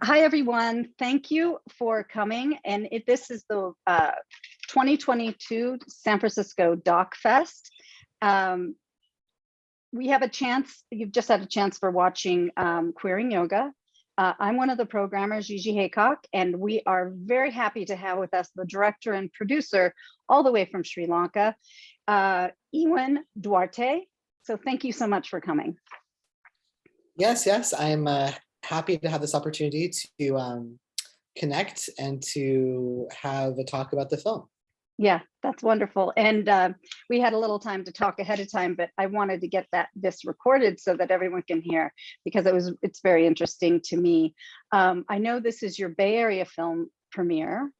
Hi, everyone. Thank you for coming. And this is the 2022 San Francisco Doc Fest. We have a chance, you've just had a chance for watching Queering Yoga. I'm one of the programmers, Gigi Haycock, and we are very happy to have with us the director and producer all the way from Sri Lanka, Ewan Duarte. So thank you so much for coming. Yes, I'm happy to have this opportunity to connect and to have a talk about the film. Yeah, that's wonderful. And we had a little time to talk ahead of time, but I wanted to get this recorded so that everyone can hear, because it's very interesting to me. I know this is your Bay Area film premiere,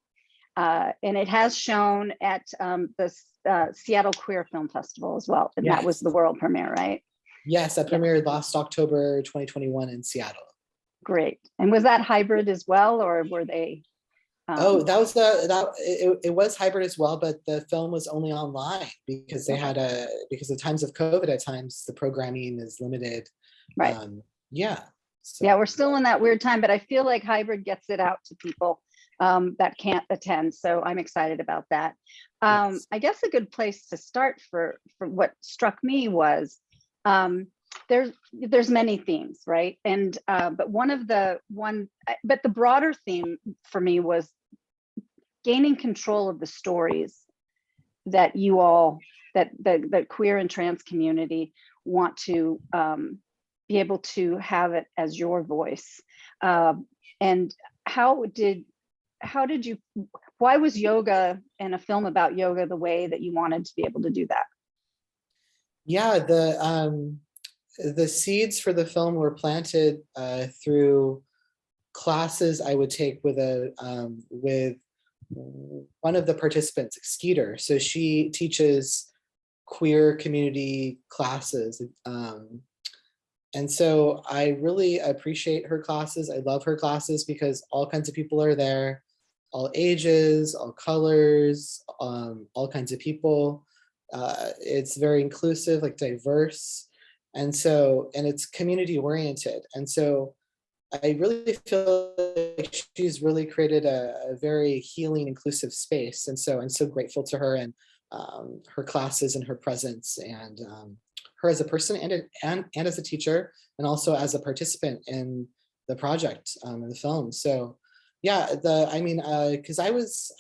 and it has shown at the Seattle Queer Film Festival as well. And that was the world premiere, right? Yes, that premiered last October 2021 in Seattle. Great. And was that hybrid as well, or were they? It was hybrid as well, but the film was only online because they had because of times of COVID, at times the programming is limited. Right. So. Yeah, we're still in that weird time, but I feel like hybrid gets it out to people that can't attend. So I'm excited about that. Yes. I guess a good place to start for what struck me was there's many themes, right? And but the broader theme for me was gaining control of the stories that you all, that the queer and trans community want to be able to have it as your voice. And why was yoga and a film about yoga the way that you wanted to be able to do that? Yeah, the seeds for the film were planted through classes I would take with one of the participants, Skeeter. So she teaches queer community classes. And so I really appreciate her classes. I love her classes because all kinds of people are there, all ages, all colors, all kinds of people. It's very inclusive, like diverse. And it's community oriented. And so I really feel like she's really created a very healing, inclusive space. And so I'm so grateful to her and her classes and her presence, and her as a person and as a teacher, and also as a participant in the project, in the film. So yeah, because I was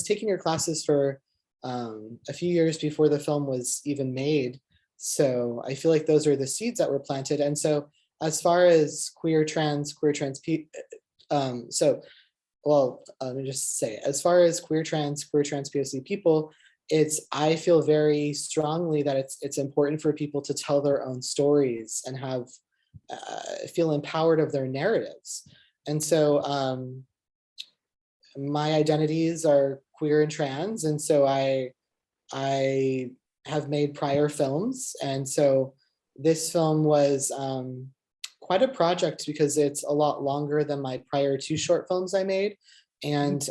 taking your classes for a few years before the film was even made. So I feel like those are the seeds that were planted. And so as far as queer trans people, let me just say, as far as queer trans POC people, I feel very strongly that it's important for people to tell their own stories and feel empowered of their narratives. And so my identities are queer and trans, and so I have made prior films, and so this film was quite a project because it's a lot longer than my prior 2 short films I made, and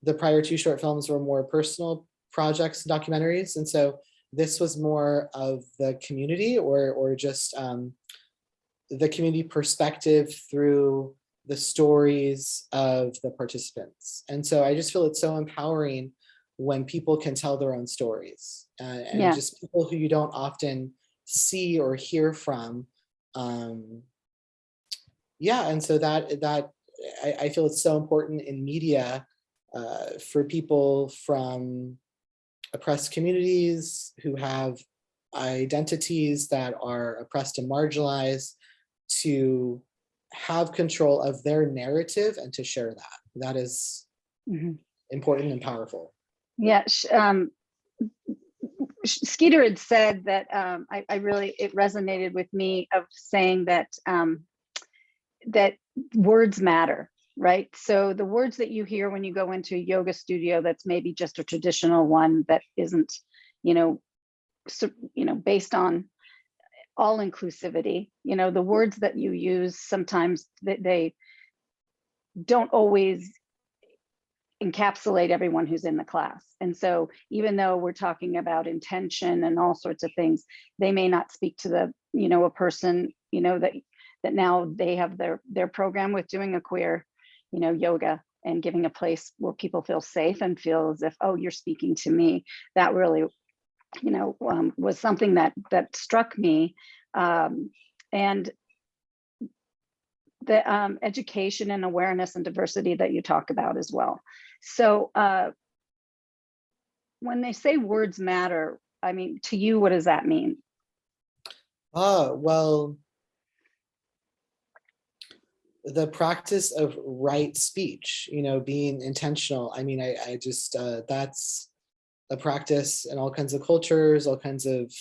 the prior 2 short films were more personal projects, documentaries, and so this was more of the community or just the community perspective through the stories of the participants. And so I just feel it's so empowering when people can tell their own stories, and just people who you don't often see or hear from. And so that I feel it's so important in media for people from oppressed communities who have identities that are oppressed and marginalized to have control of their narrative and to share that. That is important and powerful. Yeah, Skeeter had said that it resonated with me, of saying that that words matter, right? So the words that you hear when you go into a yoga studio that's maybe just a traditional one that isn't, based on all inclusivity, the words that you use sometimes they don't always encapsulate everyone who's in the class. And so even though we're talking about intention and all sorts of things, they may not speak to the, a person, that that now they have their program with doing a queer, yoga, and giving a place where people feel safe and feel as if, oh, you're speaking to me. That really, was something that struck me. And the education and awareness and diversity that you talk about as well. So when they say words matter, I mean, to you, what does that mean? Well, the practice of right speech, being intentional. I mean, I just, that's a practice in all kinds of cultures, all kinds of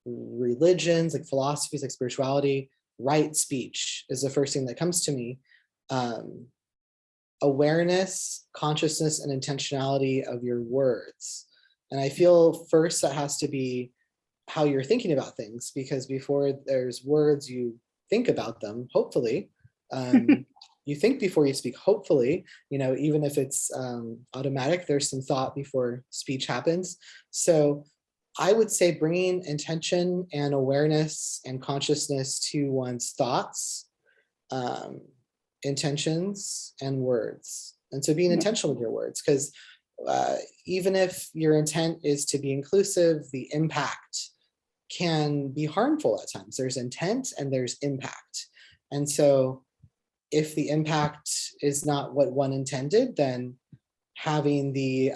religions, like philosophies, like spirituality. Right speech is the first thing that comes to me. Awareness, consciousness, and intentionality of your words. And I feel first that has to be how you're thinking about things, because before there's words, you think about them, hopefully. You think before you speak, hopefully, even if it's automatic, there's some thought before speech happens. So I would say bringing intention and awareness and consciousness to one's thoughts, intentions, and words. And so being intentional with your words, because even if your intent is to be inclusive, the impact can be harmful at times. There's intent and there's impact. And so if the impact is not what one intended, then having the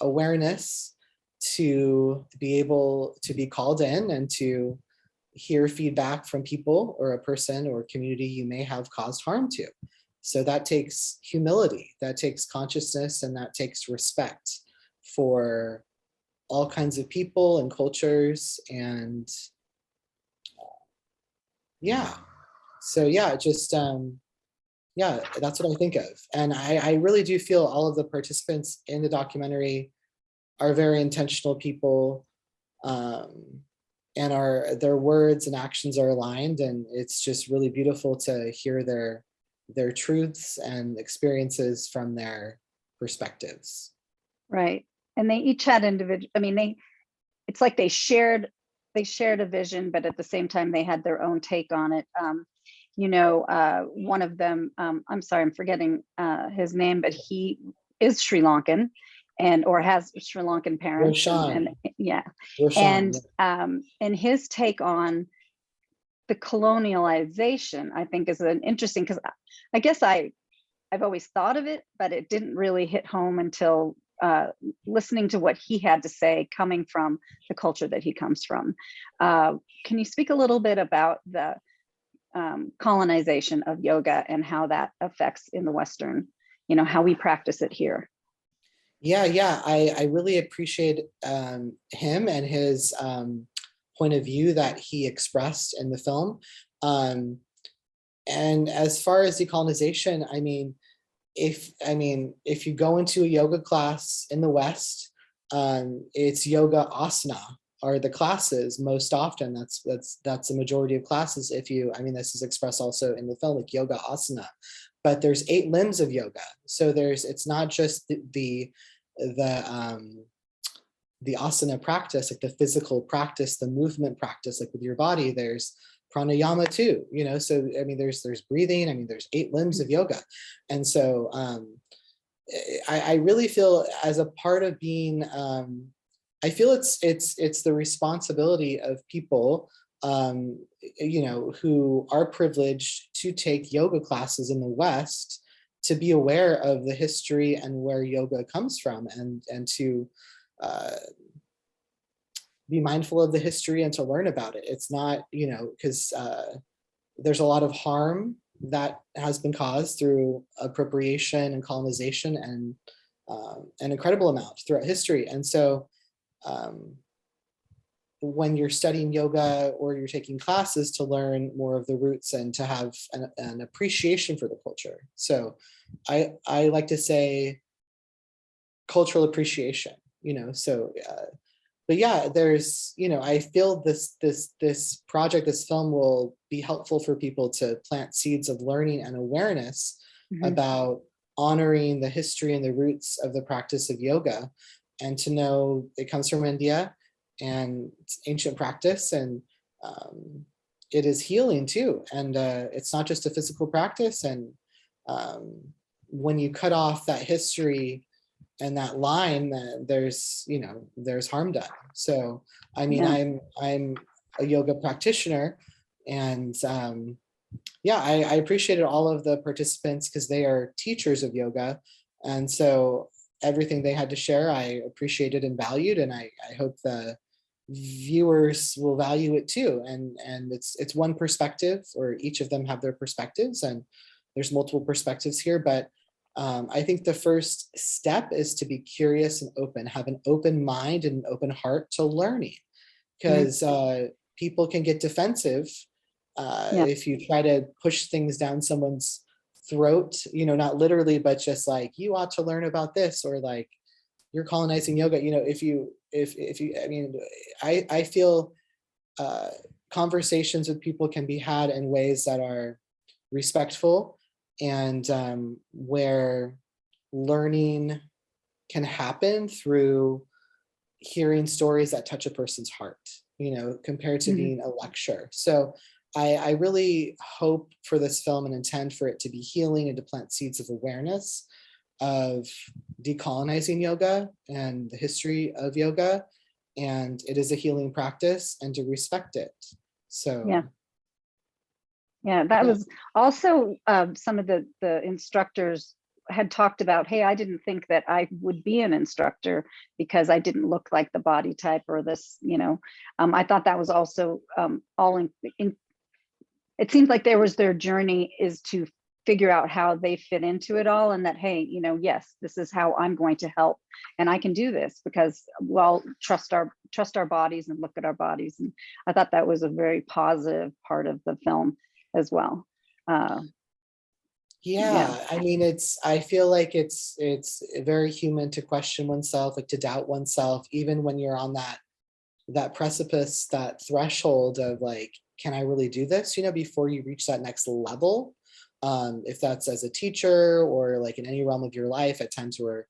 awareness to be able to be called in and to hear feedback from people or a person or community you may have caused harm to. So that takes humility, that takes consciousness, and that takes respect for all kinds of people and cultures. And yeah, so yeah, just yeah, that's what I think of. And I really do feel all of the participants in the documentary are very intentional people, and their words and actions are aligned, and it's just really beautiful to hear their truths and experiences from their perspectives. Right. And they each had individual, I mean, it's like they shared a vision, but at the same time they had their own take on it. One of them, I'm sorry, I'm forgetting his name, but he is Sri Lankan or has Sri Lankan parents. Roshan. Yeah. Roshan, And his take on the colonialization, I think, is an interesting, because I guess I've always thought of it, but it didn't really hit home until listening to what he had to say, coming from the culture that he comes from. Can you speak a little bit about the colonization of yoga and how that affects in the Western, how we practice it here? Yeah. I really appreciate him and his point of view that he expressed in the film. And as far as decolonization, I mean, if you go into a yoga class in the West, it's yoga asana are the classes most often. That's the majority of classes. This is expressed also in the film, like yoga asana, but there's 8 limbs of yoga. So it's not just the asana practice, like the physical practice, the movement practice, like with your body. There's pranayama too, so there's breathing. There's 8 limbs of yoga. And so I really feel, as a part of being, I feel it's the responsibility of people who are privileged to take yoga classes in the West, to be aware of the history and where yoga comes from, and to be mindful of the history and to learn about it. It's not, because there's a lot of harm that has been caused through appropriation and colonization, and an incredible amount throughout history. And so when you're studying yoga or you're taking classes, to learn more of the roots and to have an appreciation for the culture. So I like to say cultural appreciation, but yeah, there's, I feel this project, this film, will be helpful for people to plant seeds of learning and awareness about honoring the history and the roots of the practice of yoga, and to know it comes from India and it's ancient practice, and it is healing too. And it's not just a physical practice. And um, when you cut off that history and that line, there's, there's harm done. So, I mean, Yeah. I'm a yoga practitioner, and yeah, I appreciated all of the participants because they are teachers of yoga. And so everything they had to share, I appreciated and valued. And I hope the viewers will value it too. And it's one perspective, or each of them have their perspectives, and there's multiple perspectives here. But I think the first step is to be curious and open, have an open mind and an open heart to learning, Mhm. because people can get defensive Yeah. if you try to push things down someone's throat, not literally, but just like, you ought to learn about this, or like, you're colonizing yoga. If you, I mean, I feel uh, conversations with people can be had in ways that are respectful, and where learning can happen through hearing stories that touch a person's heart, compared to Mhm. being a lecture. So I really hope for this film and intend for it to be healing and to plant seeds of awareness of decolonizing yoga and the history of yoga. And it is a healing practice, and to respect it. Yeah. So, Yeah, that yeah. was also some of the instructors had talked about, hey, I didn't think that I would be an instructor because I didn't look like the body type or this, I thought that was also all in, it seems like there was their journey is to figure out how they fit into it all, and that, hey, yes, this is how I'm going to help, and I can do this because, well, trust our bodies and look at our bodies. And I thought that was a very positive part of the film as well. uh, yeah. Yeah, I mean, I feel like it's very human to question oneself, like to doubt oneself, even when you're on that precipice, that threshold of like, can I really do this? Before you reach that next level. If that's as a teacher, or like in any realm of your life, at times where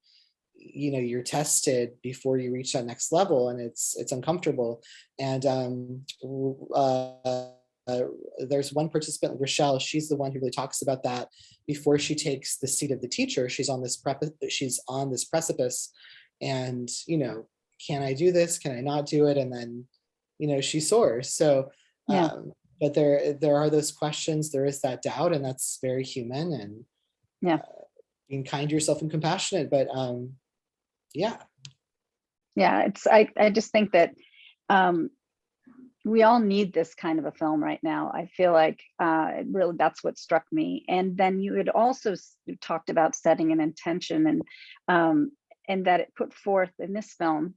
you're tested before you reach that next level, and it's uncomfortable. And uh, there's one participant, Rochelle, she's the one who really talks about that. Before she takes the seat of the teacher, she's on this precipice, and can I do this, can I not do it? And then she soars. So Yeah. but there are those questions, there is that doubt, and that's very human. And Yeah. being kind to yourself and compassionate. But yeah. Yeah, I just think that um we all need this kind of a film right now. I feel like really that's what struck me. And then you had also talked about setting an intention, and that it put forth in this film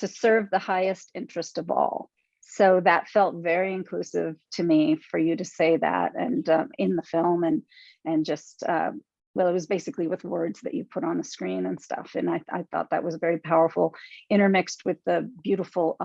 to serve the highest interest of all. So that felt very inclusive to me for you to say that, and in the film, and just well, it was basically with words that you put on the screen and stuff. And I thought that was very powerful, intermixed with the beautiful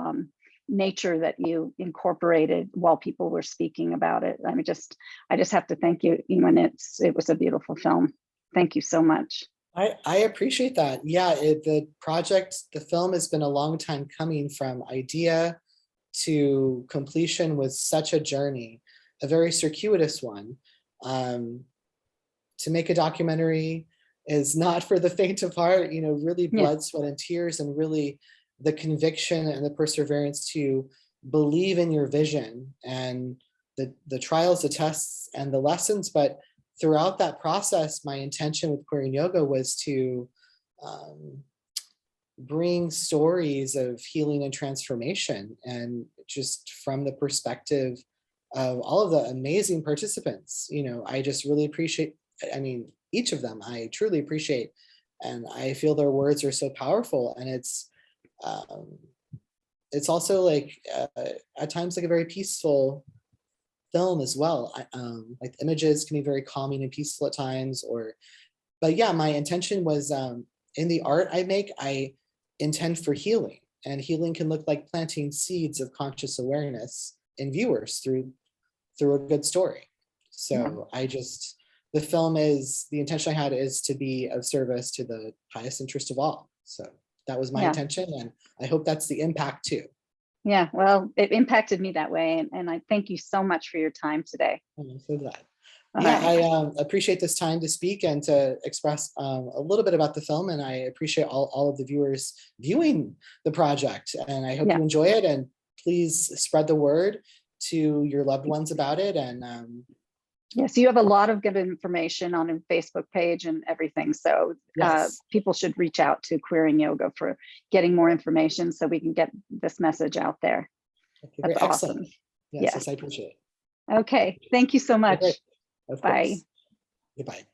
nature that you incorporated while people were speaking about it. I just have to thank you, Ewan. It was a beautiful film. Thank you so much. I appreciate that. Yeah, the film has been a long time coming. From idea to completion was such a journey, a very circuitous one. Um, to make a documentary is not for the faint of heart, really Yeah. blood, sweat, and tears, and really the conviction and the perseverance to believe in your vision, and the trials, the tests, and the lessons. But throughout that process, my intention with Queer in Yoga was to um, bring stories of healing and transformation, and just from the perspective of all of the amazing participants. I just really appreciate, I mean, each of them I truly appreciate, and I feel their words are so powerful. And um, it's also like at times like a very peaceful film as well. Like the images can be very calming and peaceful at times. Or but yeah, my intention was, in the art I make, I intend for healing. And healing can look like planting seeds of conscious awareness in viewers through a good story. Yeah. So the intention I had is to be of service to the highest interest of all. So that was my Yeah. intention, and I hope that's the impact too. Yeah, well, it impacted me that way. And I thank you so much for your time today. I'm so glad. All Yeah, right. I appreciate this time to speak and to express a little bit about the film, and I appreciate all of the viewers viewing the project. And I hope Yeah. you enjoy it, and please spread the word to your loved ones about it. And Yes, you have a lot of good information on a Facebook page and everything. So yes, people should reach out to Queering Yoga for getting more information so we can get this message out there. okay, That's great, excellent. awesome. Yes, Yeah. yes, I appreciate it. Okay. Thank you so Okay, great, much. of Bye. course. Goodbye.